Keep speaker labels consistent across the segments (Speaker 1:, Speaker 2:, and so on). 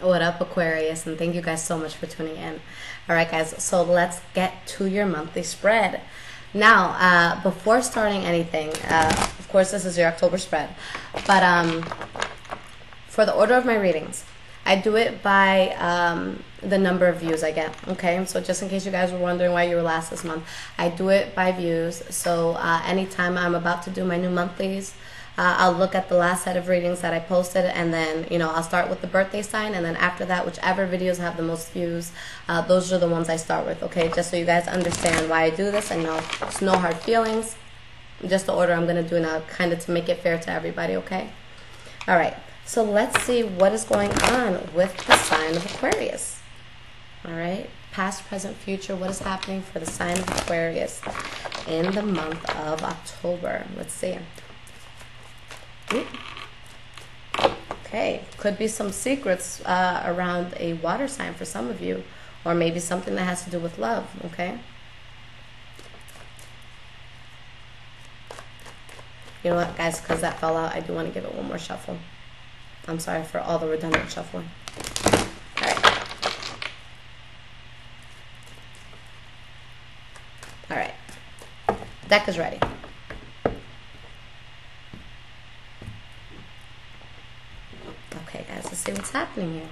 Speaker 1: What up, Aquarius? And thank you guys so much for tuning in. All right, guys, so let's get to your monthly spread. Now, before starting anything, of course, this is your October spread, but for the order of my readings, I do it by the number of views I get, okay? So just in case you guys were wondering why you were last this month, I do it by views. So anytime I'm about to do my new monthlies, I'll look at the last set of readings that I posted, and then, you know, I'll start with the birthday sign, and then after that, whichever videos have the most views, those are the ones I start with, okay? Just so you guys understand why I do this, and no, it's no hard feelings, just the order I'm going to do now, kind of to make it fair to everybody, okay? All right, so let's see what is going on with the sign of Aquarius. All right, past, present, future, what is happening for the sign of Aquarius in the month of October? Let's see. Okay, could be some secrets around a water sign for some of you, or maybe something that has to do with love, okay? You know what, guys, because that fell out, I do want to give it one more shuffle. I'm sorry for all the redundant shuffling. All right. All right. Deck is ready. Okay, guys, let's see what's happening here.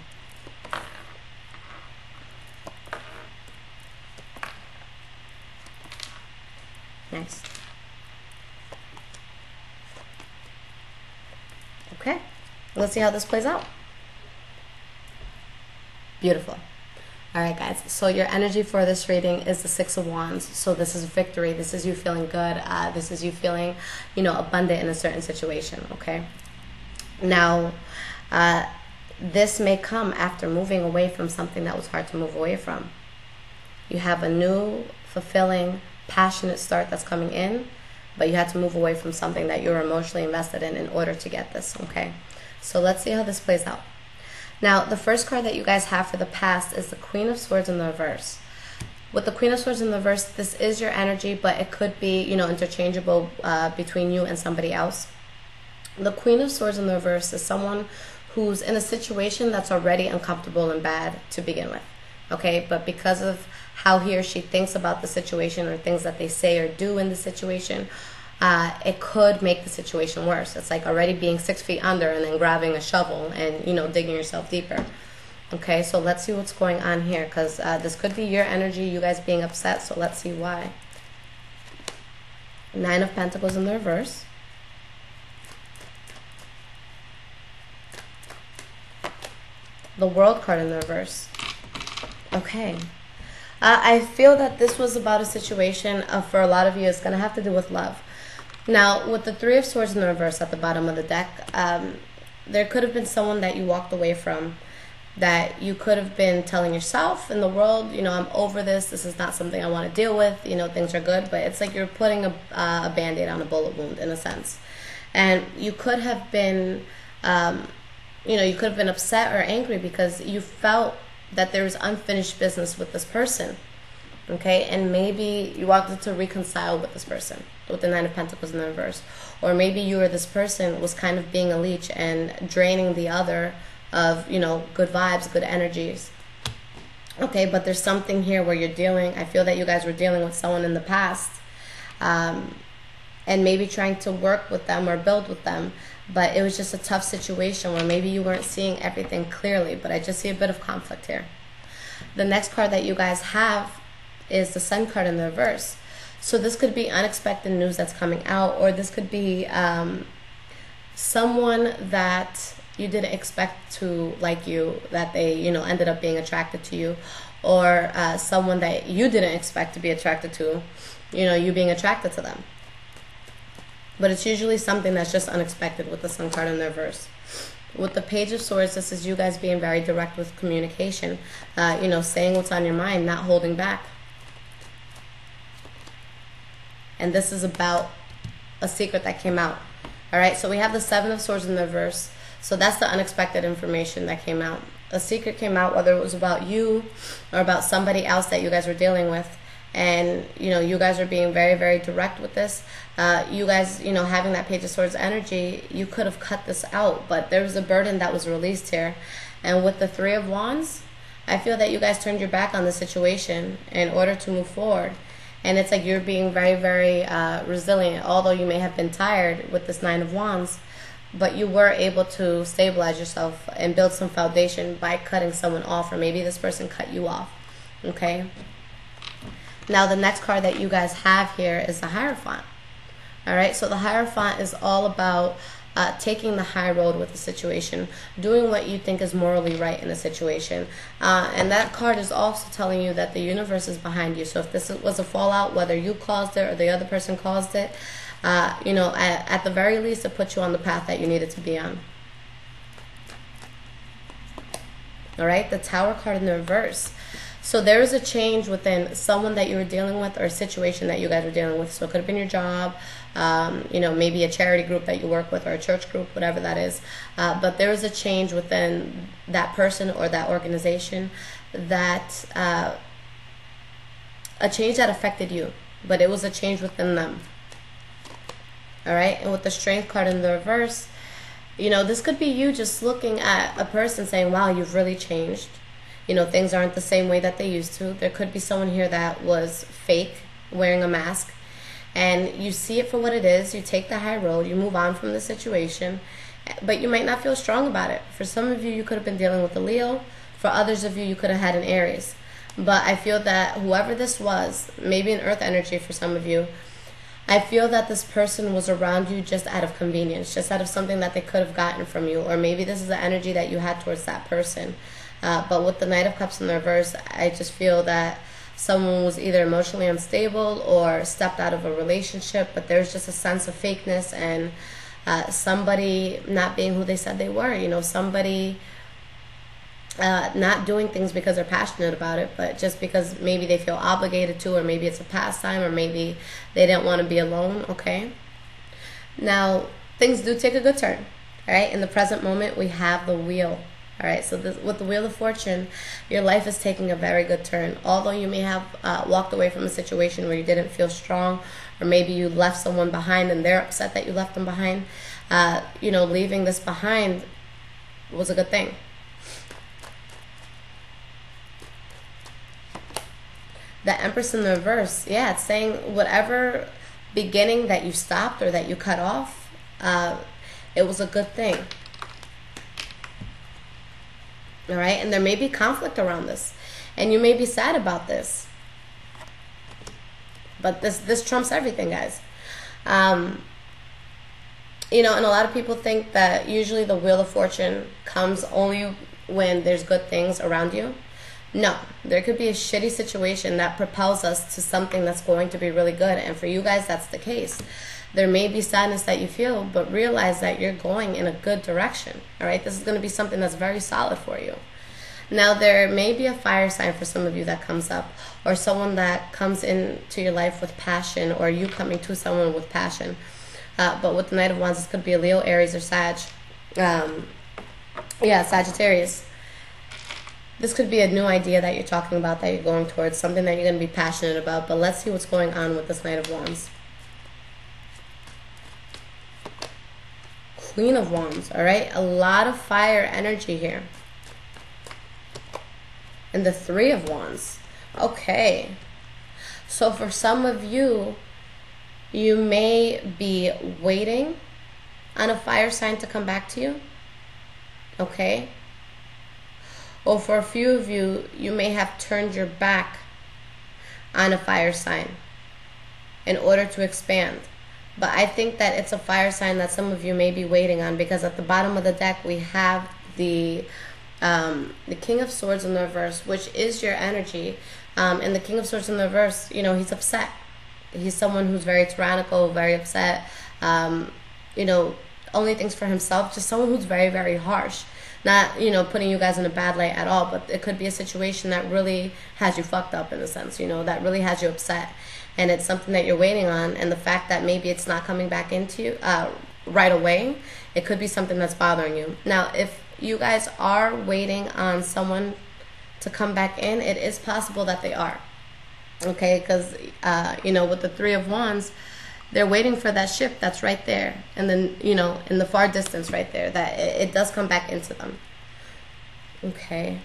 Speaker 1: Nice. Okay, let's see how this plays out. Beautiful. All right, guys, so your energy for this reading is the Six of Wands. So this is victory. This is you feeling good. This is you feeling, you know, abundant in a certain situation, okay? Now, this may come after moving away from something that was hard to move away from. You have a new, fulfilling, passionate start that's coming in, but you had to move away from something that you're emotionally invested in order to get this, okay? So let's see how this plays out. Now, the first card that you guys have for the past is the Queen of Swords in the reverse. With the Queen of Swords in the reverse, this is your energy, but it could be, you know, interchangeable between you and somebody else. The Queen of Swords in the reverse is someone who's in a situation that's already uncomfortable and bad to begin with, okay? But because of how he or she thinks about the situation or things that they say or do in the situation, it could make the situation worse. It's like already being 6 feet under and then grabbing a shovel and, you know, digging yourself deeper. Okay, so let's see what's going on here, because this could be your energy, you guys being upset, so let's see why. Nine of Pentacles in the reverse. The World card in the reverse. Okay. I feel that this was about a situation for a lot of you, it's going to have to do with love. Now, with the Three of Swords in the reverse at the bottom of the deck, there could have been someone that you walked away from, that you could have been telling yourself in the world, you know, I'm over this is not something I want to deal with, you know, things are good, but it's like you're putting a Band-Aid on a bullet wound in a sense. And you could have been, you know, you could have been upset or angry because you felt that there was unfinished business with this person, okay? And maybe you wanted to reconcile with this person, with the Nine of Pentacles in the reverse. Or maybe you or this person was kind of being a leech and draining the other of, you know, good vibes, good energies. Okay, but there's something here where you're dealing, I feel that you guys were dealing with someone in the past, and maybe trying to work with them or build with them, but it was just a tough situation where maybe you weren't seeing everything clearly, but I just see a bit of conflict here. The next card that you guys have is the Sun card in the reverse. So this could be unexpected news that's coming out, or this could be someone that you didn't expect to like you, that they, you know, ended up being attracted to you, or someone that you didn't expect to be attracted to, you know, you being attracted to them. But it's usually something that's just unexpected with the Sun card in the reverse. With the Page of Swords, this is you guys being very direct with communication, you know, saying what's on your mind, not holding back. And this is about a secret that came out. All right, so we have the Seven of Swords in the reverse. So that's the unexpected information that came out. A secret came out, whether it was about you or about somebody else that you guys were dealing with. And, you know, you guys are being very, very direct with this. You guys, you know, having that Page of Swords energy, you could have cut this out. But there was a burden that was released here. And with the Three of Wands, I feel that you guys turned your back on the situation in order to move forward. And it's like you're being very, very resilient, although you may have been tired with this Nine of Wands. But you were able to stabilize yourself and build some foundation by cutting someone off, or maybe this person cut you off. Okay? Now, the next card that you guys have here is the Hierophant. All right? So the Hierophant is all about taking the high road with the situation, doing what you think is morally right in a situation. And that card is also telling you that the universe is behind you. So if this was a fallout, whether you caused it or the other person caused it, you know, at the very least, it put you on the path that you needed to be on. All right, the Tower card in the reverse. So there is a change within someone that you were dealing with, or a situation that you guys were dealing with. So it could have been your job, you know, maybe a charity group that you work with, or a church group, whatever that is. But there is a change within that person or that organization, that a change that affected you, but it was a change within them. All right, and with the Strength card in the reverse, you know, this could be you just looking at a person saying, wow, you've really changed. You know, things aren't the same way that they used to. There could be someone here that was fake, wearing a mask, and you see it for what it is. You take the high road, you move on from the situation, but you might not feel strong about it. For some of you, you could have been dealing with a Leo. For others of you, you could have had an Aries. But I feel that whoever this was, maybe an Earth energy for some of you, I feel that this person was around you just out of convenience, just out of something that they could have gotten from you, or maybe this is the energy that you had towards that person. But with the Knight of Cups in the reverse, I just feel that someone was either emotionally unstable or stepped out of a relationship, but there's just a sense of fakeness and somebody not being who they said they were. You know, somebody not doing things because they're passionate about it, but just because maybe they feel obligated to, or maybe it's a pastime, or maybe they didn't want to be alone. Okay, now things do take a good turn. All right, in the present moment, we have the Wheel. All right, so with the Wheel of Fortune, your life is taking a very good turn. Although you may have walked away from a situation where you didn't feel strong, or maybe you left someone behind and they're upset that you left them behind, you know, leaving this behind was a good thing. The Empress in the reverse, yeah, it's saying whatever beginning that you stopped or that you cut off, it was a good thing. All right, and there may be conflict around this, and you may be sad about this, but this trumps everything, guys. You know, and a lot of people think that usually the Wheel of Fortune comes only when there's good things around you. No, there could be a shitty situation that propels us to something that's going to be really good. And for you guys, that's the case. There may be sadness that you feel, but realize that you're going in a good direction. All right, this is going to be something that's very solid for you. Now, there may be a fire sign for some of you that comes up, or someone that comes into your life with passion, or you coming to someone with passion. But with the Knight of Wands, this could be a Leo, Aries, or Sag. Yeah, Sagittarius. This could be a new idea that you're talking about, that you're going towards, something that you're going to be passionate about. But let's see what's going on with this Knight of Wands. Queen of Wands, all right? A lot of fire energy here. And the Three of Wands. Okay. So for some of you, you may be waiting on a fire sign to come back to you. Okay? Or for a few of you, you may have turned your back on a fire sign in order to expand. But I think that it's a fire sign that some of you may be waiting on, because at the bottom of the deck we have the King of Swords in the reverse, which is your energy. And the King of Swords in the reverse, you know, he's upset. He's someone who's very tyrannical, very upset, you know, only thinks for himself, just someone who's very, very harsh. Not, you know, putting you guys in a bad light at all, but it could be a situation that really has you fucked up in a sense, you know, that really has you upset. And it's something that you're waiting on, and the fact that maybe it's not coming back into you right away, it could be something that's bothering you. Now, if you guys are waiting on someone to come back in, it is possible that they are. Okay, because, you know, with the Three of Wands, they're waiting for that ship that's right there. And then, you know, in the far distance right there, that it does come back into them. Okay.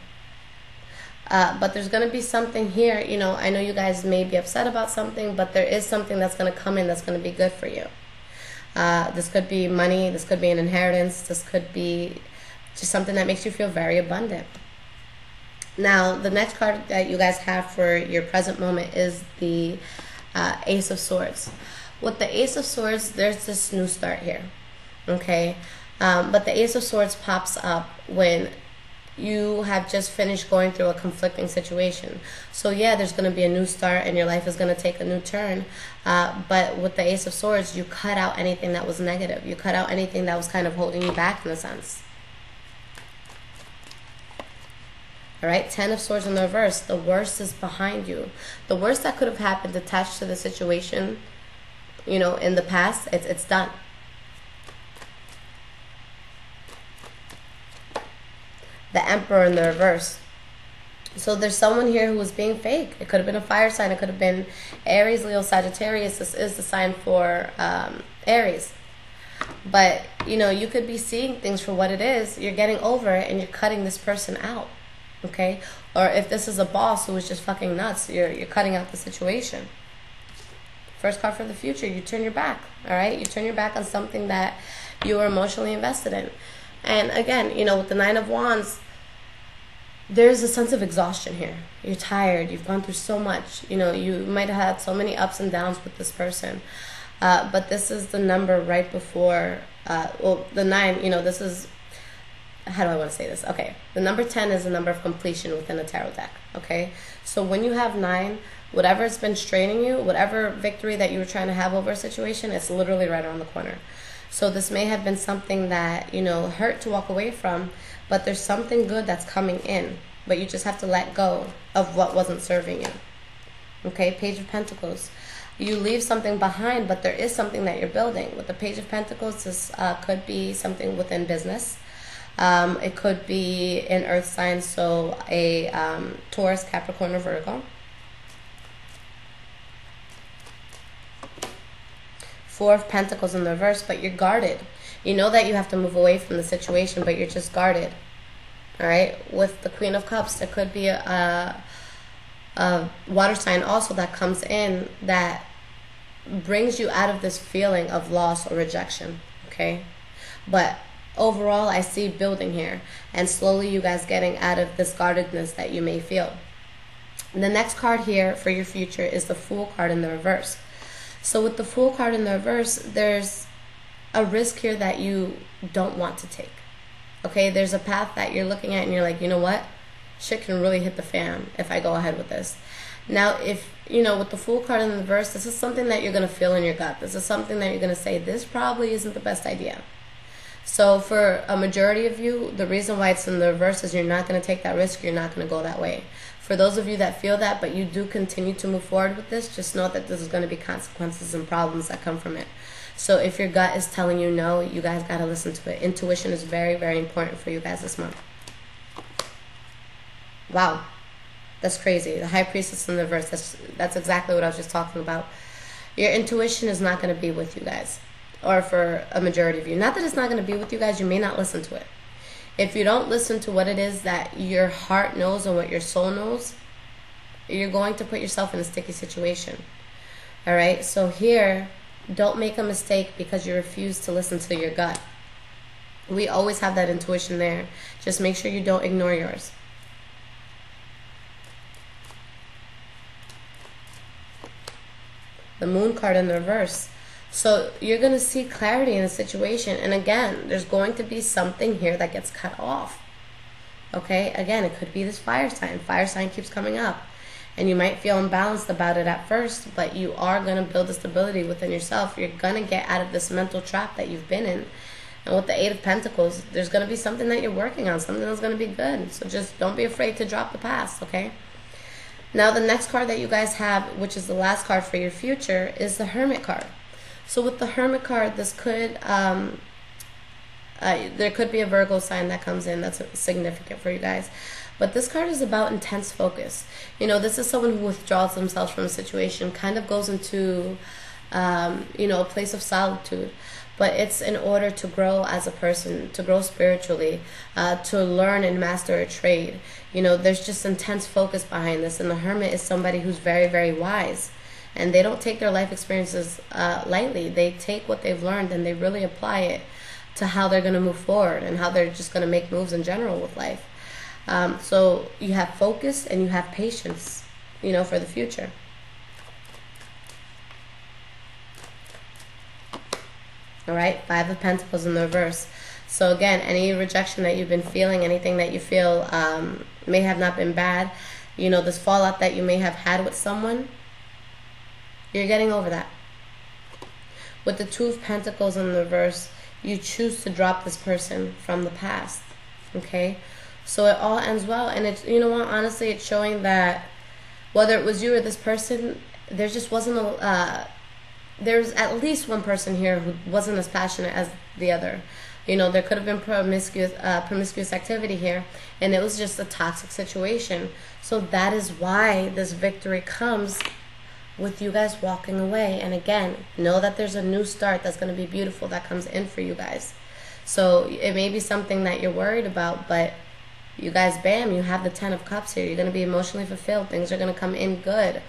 Speaker 1: But there's going to be something here, you know, I know you guys may be upset about something, but there is something that's going to come in that's going to be good for you. This could be money, this could be an inheritance, this could be just something that makes you feel very abundant. Now, the next card that you guys have for your present moment is the Ace of Swords. With the Ace of Swords, there's this new start here, okay? But the Ace of Swords pops up when you have just finished going through a conflicting situation. So yeah, there's going to be a new start and your life is going to take a new turn. But with the Ace of Swords, you cut out anything that was negative. You cut out anything that was kind of holding you back in a sense. All right, Ten of Swords in the reverse. The worst is behind you. The worst that could have happened attached to the situation, you know, in the past, it's done. The Emperor in the reverse. So there's someone here who was being fake. It could have been a fire sign. It could have been Aries, Leo, Sagittarius. This is the sign for Aries. But, you know, you could be seeing things for what it is. You're getting over it and you're cutting this person out. Okay? Or if this is a boss who is just fucking nuts, you're cutting out the situation. First card for the future. You turn your back. All right? You turn your back on something that you were emotionally invested in. And again, you know, with the Nine of Wands, there's a sense of exhaustion here. You're tired. You've gone through so much. You know, you might have had so many ups and downs with this person. But this is the number right before, well, the 9, you know, this is, how do I want to say this? Okay, the number 10 is the number of completion within a tarot deck, okay? So when you have 9, whatever's been straining you, whatever victory that you were trying to have over a situation, it's literally right around the corner. So this may have been something that, you know, hurt to walk away from, but there's something good that's coming in. But you just have to let go of what wasn't serving you. Okay, Page of Pentacles. You leave something behind, but there is something that you're building. With the Page of Pentacles, this could be something within business. It could be an earth sign, so a Taurus, Capricorn, or Virgo. Four of Pentacles in the reverse, but you're guarded. You know that you have to move away from the situation, but you're just guarded. All right. With the Queen of Cups, there could be a water sign also that comes in that brings you out of this feeling of loss or rejection. Okay. But overall, I see building here, and slowly you guys getting out of this guardedness that you may feel. The next card here for your future is the Fool card in the reverse. So with the Fool card in the reverse, there's a risk here that you don't want to take. Okay, there's a path that you're looking at and you're like, you know what? Shit can really hit the fan if I go ahead with this. Now, if, you know, with the Fool card in the reverse, this is something that you're going to feel in your gut. This is something that you're going to say, this probably isn't the best idea. So for a majority of you, the reason why it's in the reverse is you're not going to take that risk. You're not going to go that way. For those of you that feel that, but you do continue to move forward with this, just know that this is going to be consequences and problems that come from it. So if your gut is telling you no, you guys got to listen to it. Intuition is very, very important for you guys this month. Wow. That's crazy. The High Priestess in the reverse, that's exactly what I was just talking about. Your intuition is not going to be with you guys, or for a majority of you. Not that it's not going to be with you guys, you may not listen to it. If you don't listen to what it is that your heart knows and what your soul knows, you're going to put yourself in a sticky situation. All right? So here, don't make a mistake because you refuse to listen to your gut. We always have that intuition there. Just make sure you don't ignore yours. The Moon card in the reverse. So you're going to see clarity in a situation. And again, there's going to be something here that gets cut off. Okay? Again, it could be this fire sign. Fire sign keeps coming up. And you might feel imbalanced about it at first, but you are going to build a stability within yourself. You're going to get out of this mental trap that you've been in. And with the Eight of Pentacles, there's going to be something that you're working on, something that's going to be good. So just don't be afraid to drop the past, okay? Now, the next card that you guys have, which is the last card for your future, is the Hermit card. So with the Hermit card, this could, there could be a Virgo sign that comes in that's significant for you guys. But this card is about intense focus. You know, this is someone who withdraws themselves from a situation, kind of goes into, you know, a place of solitude. but it's in order to grow as a person, to grow spiritually, to learn and master a trade. There's just intense focus behind this, and the Hermit is somebody who's very, very wise, and they don't take their life experiences lightly. They take what they've learned and they really apply it to how they're going to move forward and how they're just going to make moves in general with life. So you have focus and you have patience, for the future. All right, Five of Pentacles in the reverse. So again, any rejection that you've been feeling, anything that you feel may have not been bad, this fallout that you may have had with someone, you're getting over that. With the Two of Pentacles in the reverse, you choose to drop this person from the past, okay? So it all ends well, and it's, honestly, it's showing that whether it was you or this person, there just wasn't there's at least one person here who wasn't as passionate as the other. There could have been promiscuous activity here, and it was just a toxic situation. So that is why this victory comes with you guys walking away. And again, know that there's a new start that's going to be beautiful that comes in for you guys. So it may be something that you're worried about, but you guys, bam, you have the Ten of Cups here. You're going to be emotionally fulfilled. Things are going to come in good.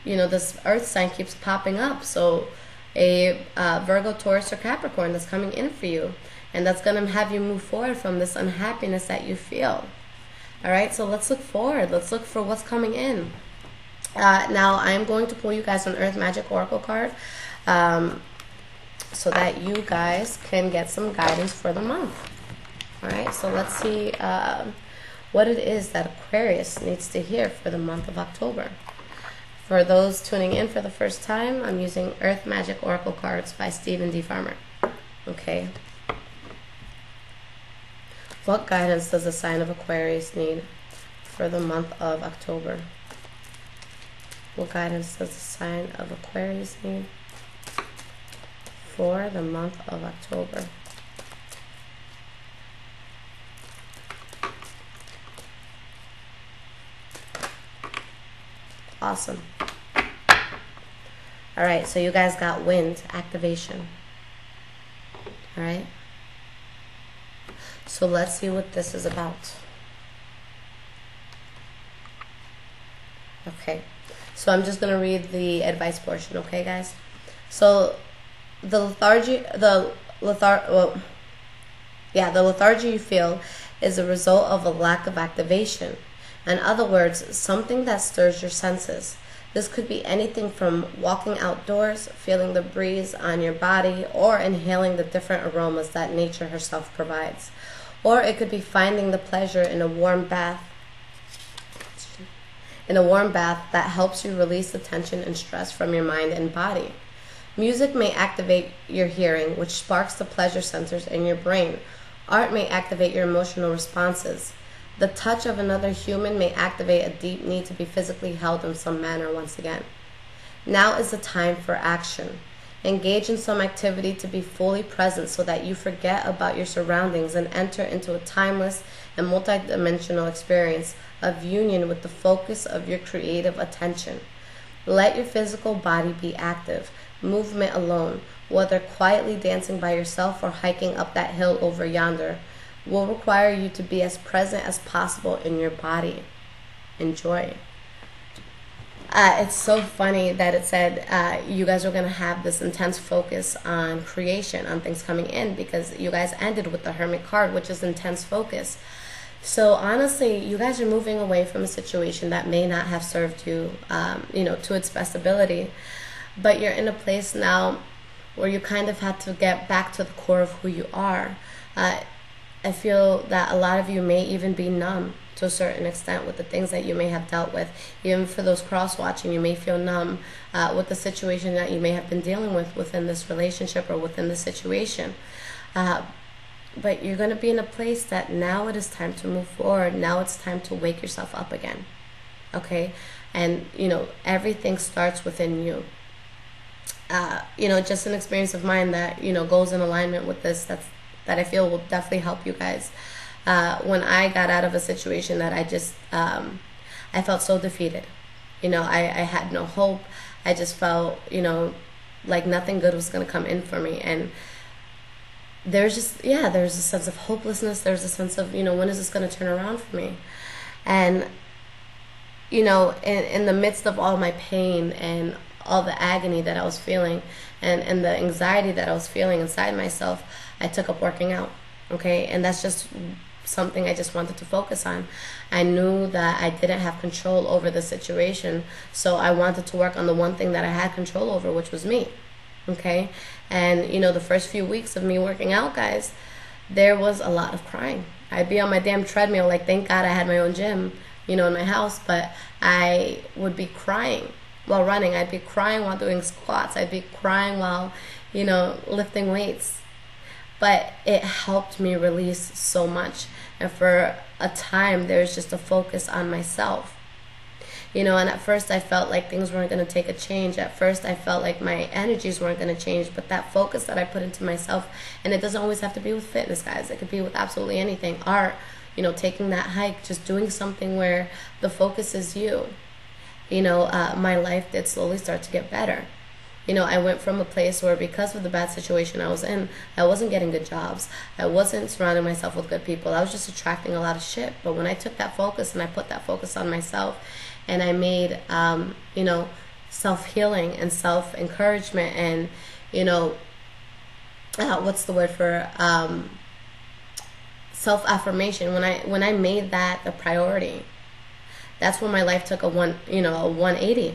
Speaker 1: This earth sign keeps popping up. So a Virgo, Taurus, or Capricorn that's coming in for you. And that's going to have you move forward from this unhappiness that you feel. All right, so let's look forward. Let's look for what's coming in. Now, I'm going to pull you guys an Earth Magic Oracle card so that you guys can get some guidance for the month. All right, so let's see what it is that Aquarius needs to hear for the month of October. For those tuning in for the first time, I'm using Earth Magic Oracle cards by Stephen D. Farmer. Okay. What guidance does the sign of Aquarius need for the month of October? What guidance does the sign of Aquarius need for the month of October? Awesome. All right, so you guys got wind activation. All right. So let's see what this is about. Okay. So I'm just going to read the advice portion, okay, guys? So the lethargy you feel is a result of a lack of activation. In other words, something that stirs your senses. This could be anything from walking outdoors, feeling the breeze on your body, or inhaling the different aromas that nature herself provides. Or it could be finding the pleasure in a warm bath. That helps you release the tension and stress from your mind and body. Music may activate your hearing, which sparks the pleasure centers in your brain. Art may activate your emotional responses. The touch of another human may activate a deep need to be physically held in some manner once again. Now is the time for action. Engage in some activity to be fully present so that you forget about your surroundings and enter into a timeless and multidimensional experience of union with the focus of your creative attention. Let your physical body be active. Movement alone, whether quietly dancing by yourself or hiking up that hill over yonder, will require you to be as present as possible in your body. Enjoy. It's so funny that it said you guys are going to have this intense focus on creation, on things coming in, because you guys ended with the Hermit card, which is intense focus. So honestly, you guys are moving away from a situation that may not have served you, to its best ability. But you're in a place now where you kind of had to get back to the core of who you are. I feel that a lot of you may even be numb to a certain extent with the things that you may have dealt with. Even for those cross-watching, you may feel numb with the situation that you may have been dealing with within this relationship or within this situation. But you're going to be in a place that now it is time to move forward. Now it's time to wake yourself up again. Okay? And, everything starts within you. Just an experience of mine that, goes in alignment with this, that I feel will definitely help you guys. When I got out of a situation that I just, I felt so defeated. I had no hope. I just felt, like nothing good was going to come in for me. And there's just, yeah, there's a sense of hopelessness. There's a sense of, when is this going to turn around for me? And, in the midst of all my pain and all the agony that I was feeling and the anxiety that I was feeling inside myself, I took up working out, okay? And that's just something I just wanted to focus on. I knew that I didn't have control over the situation, so I wanted to work on the one thing that I had control over, which was me, okay? And, the first few weeks of me working out, guys, there was a lot of crying. I'd be on my damn treadmill, like, thank God I had my own gym, in my house, but I would be crying while running. I'd be crying while doing squats. I'd be crying while, lifting weights. But it helped me release so much. And for a time, there was just a focus on myself. And at first I felt like things weren't going to take a change. At first I felt like my energies weren't going to change. But that focus that I put into myself, and it doesn't always have to be with fitness, guys. It could be with absolutely anything. Art, taking that hike, just doing something where the focus is you. My life did slowly start to get better. I went from a place where, because of the bad situation I was in, I wasn't getting good jobs. I wasn't surrounding myself with good people. I was just attracting a lot of shit. But when I took that focus and I put that focus on myself, and I made, self-healing and self-encouragement and, what's the word for, self-affirmation, when I made that the priority, that's when my life took a 180.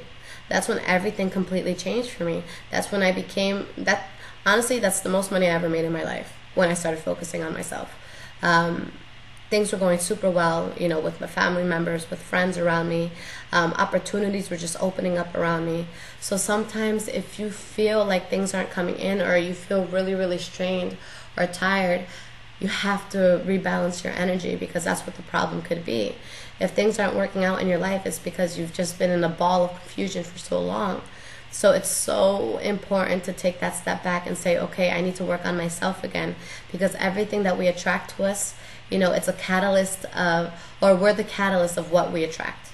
Speaker 1: That's when everything completely changed for me. That's when I became that. Honestly, that's the most money I ever made in my life, when I started focusing on myself. Things were going super well, with my family members, with friends around me. Opportunities were just opening up around me. So sometimes if you feel like things aren't coming in, or you feel really, really strained or tired, you have to rebalance your energy, because that's what the problem could be. If things aren't working out in your life, it's because you've just been in a ball of confusion for so long. So it's so important to take that step back and say, okay, I need to work on myself again, because everything that we attract to us, it's a catalyst of, or we're the catalyst of what we attract.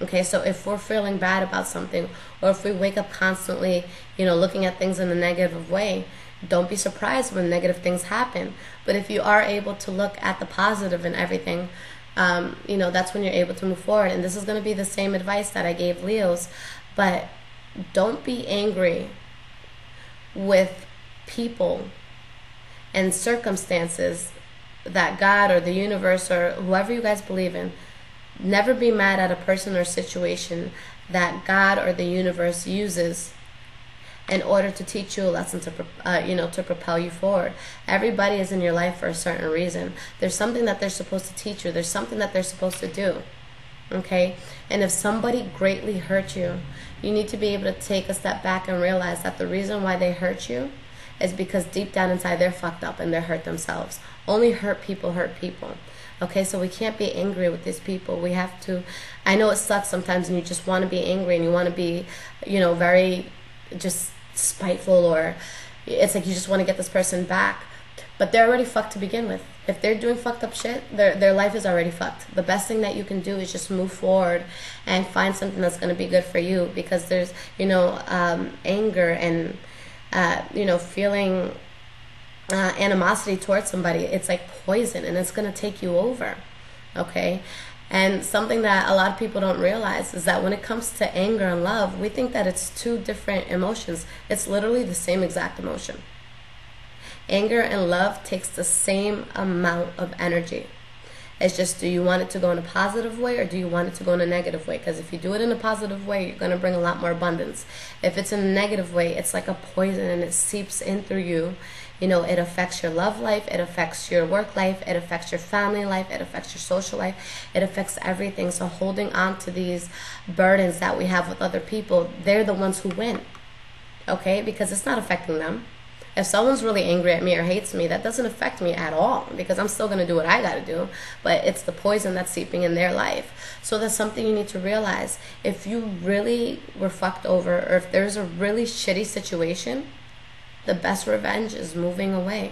Speaker 1: Okay, so if we're feeling bad about something, or if we wake up constantly, looking at things in a negative way, don't be surprised when negative things happen. But if you are able to look at the positive in everything, that's when you're able to move forward. And this is going to be the same advice that I gave Leos, but don't be angry with people and circumstances that God or the universe or whoever you guys believe in, never be mad at a person or situation that God or the universe uses in order to teach you a lesson, to propel you forward. Everybody is in your life for a certain reason. There's something that they're supposed to teach you. There's something that they're supposed to do. Okay? And if somebody greatly hurt you, you need to be able to take a step back and realize that the reason why they hurt you is because deep down inside they're fucked up and they're hurt themselves. Only hurt people hurt people. Okay, so we can't be angry with these people. We have to, I know it sucks sometimes and you just want to be angry and you want to be, very just spiteful, or it's like you just want to get this person back, but they're already fucked to begin with. If they're doing fucked up shit, their life is already fucked. The best thing that you can do is just move forward and find something that's going to be good for you, because there's anger and feeling animosity towards somebody. It's like poison, and it's going to take you over. Okay? And something that a lot of people don't realize is that when it comes to anger and love, we think that it's two different emotions. It's literally the same exact emotion. Anger and love takes the same amount of energy. It's just, do you want it to go in a positive way, or do you want it to go in a negative way? Because if you do it in a positive way, you're going to bring a lot more abundance. If it's in a negative way, it's like a poison, and it seeps in through you. It affects your love life, it affects your work life, it affects your family life, it affects your social life, it affects everything. So holding on to these burdens that we have with other people, they're the ones who win, okay? Because it's not affecting them. If someone's really angry at me or hates me, that doesn't affect me at all, because I'm still going to do what I got to do, but it's the poison that's seeping in their life. So that's something you need to realize. If you really were fucked over, or if there's a really shitty situation, the best revenge is moving away.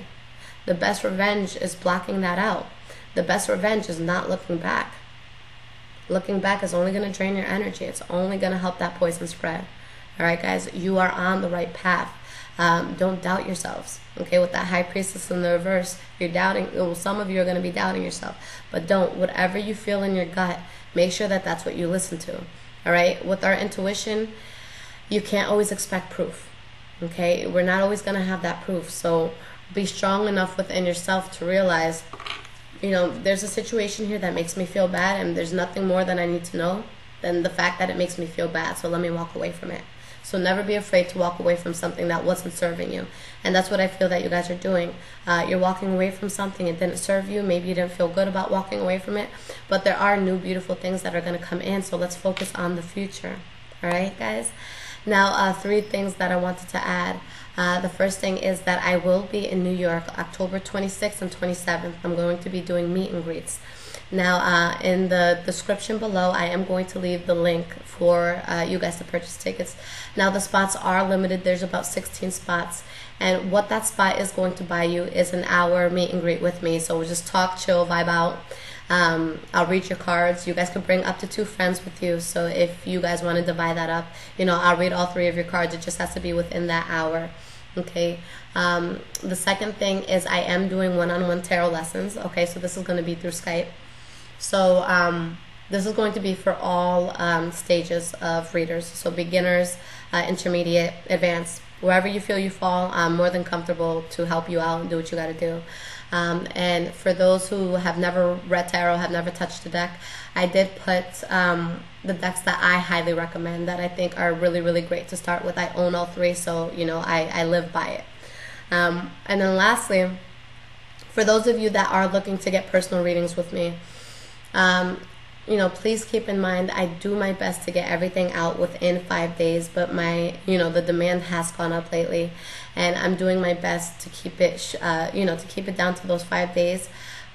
Speaker 1: The best revenge is blocking that out. The best revenge is not looking back. Looking back is only going to drain your energy. It's only going to help that poison spread. All right, guys, you are on the right path. Don't doubt yourselves. Okay, with that High Priestess in the reverse, you're doubting. Well, some of you are going to be doubting yourself, but don't. Whatever you feel in your gut, make sure that that's what you listen to. All right, with our intuition, you can't always expect proof. Okay, we're not always going to have that proof. So be strong enough within yourself to realize, you know, there's a situation here that makes me feel bad, and there's nothing more that I need to know than the fact that it makes me feel bad. So let me walk away from it. So never be afraid to walk away from something that wasn't serving you. And that's what I feel that you guys are doing. You're walking away from something, it didn't serve you. Maybe you didn't feel good about walking away from it. But there are new beautiful things that are going to come in. So let's focus on the future. All right, guys? Now, 3 things that I wanted to add. The first thing is that I will be in New York October 26th and 27th. I'm going to be doing meet and greets. Now, in the description below, I am going to leave the link for you guys to purchase tickets. Now, the spots are limited. There's about 16 spots. And what that spot is going to buy you is an hour meet and greet with me. So we'll just talk, chill, vibe out. I'll read your cards. You guys could bring up to 2 friends with you. So if you guys want to divide that up, you know, I'll read all 3 of your cards. It just has to be within that hour. Okay. The second thing is I am doing one-on-one tarot lessons. Okay, so this is going to be through Skype. So this is going to be for all stages of readers. So beginners, intermediate, advanced, wherever you feel you fall. I'm more than comfortable to help you out and do what you got to do. And for those who have never read tarot, have never touched the deck, I did put the decks that I highly recommend that I think are really, really great to start with. I own all 3, so, you know, I live by it. And then lastly, for those of you that are looking to get personal readings with me, you know, please keep in mind I do my best to get everything out within 5 days, but the demand has gone up lately, and I'm doing my best to keep it, to keep it down to those 5 days.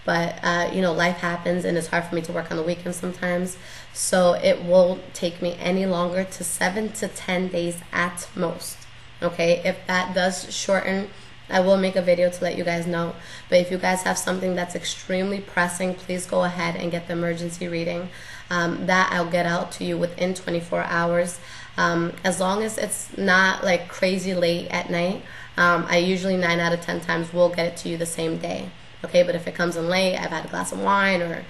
Speaker 1: But, you know, life happens, and it's hard for me to work on the weekends sometimes. So it won't take me any longer to 7 to 10 days at most. Okay, if that does shorten, I will make a video to let you guys know. But if you guys have something that's extremely pressing, please go ahead and get the emergency reading. That I'll get out to you within 24 hours. As long as it's not like crazy late at night, I usually 9 out of 10 times will get it to you the same day. Okay, but if it comes in late, I've had a glass of wine, or,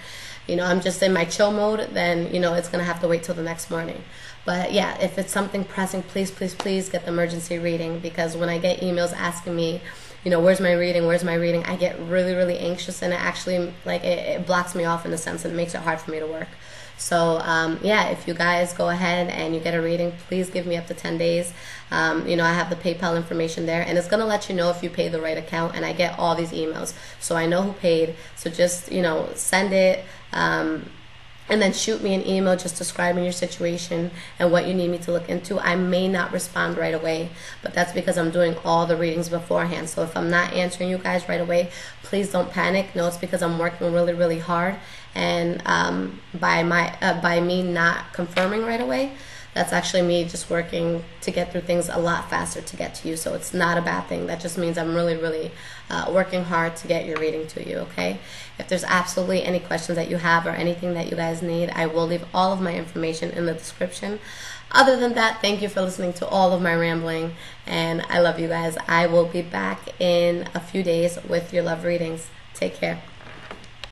Speaker 1: you know, I'm just in my chill mode, then, you know, it's going to have to wait till the next morning. But yeah, if it's something pressing, please, please, please get the emergency reading, because when I get emails asking me, you know, where's my reading, I get really, really anxious, and it actually, like, it blocks me off in a sense, and it makes it hard for me to work. So, yeah, if you guys go ahead and you get a reading, please give me up to 10 days. You know, I have the PayPal information there, and it's going to let you know if you pay the right account, and I get all these emails, so I know who paid. So just, you know, send it, and then shoot me an email just describing your situation and what you need me to look into. I may not respond right away, but that's because I'm doing all the readings beforehand. So if I'm not answering you guys right away, please don't panic. No, it's because I'm working really, really hard. And by me not confirming right away, that's actually me just working to get through things a lot faster to get to you. So it's not a bad thing. That just means I'm really, really working hard to get your reading to you, okay? If there's absolutely any questions that you have or anything that you guys need, I will leave all of my information in the description. Other than that, thank you for listening to all of my rambling, and I love you guys. I will be back in a few days with your love readings. Take care.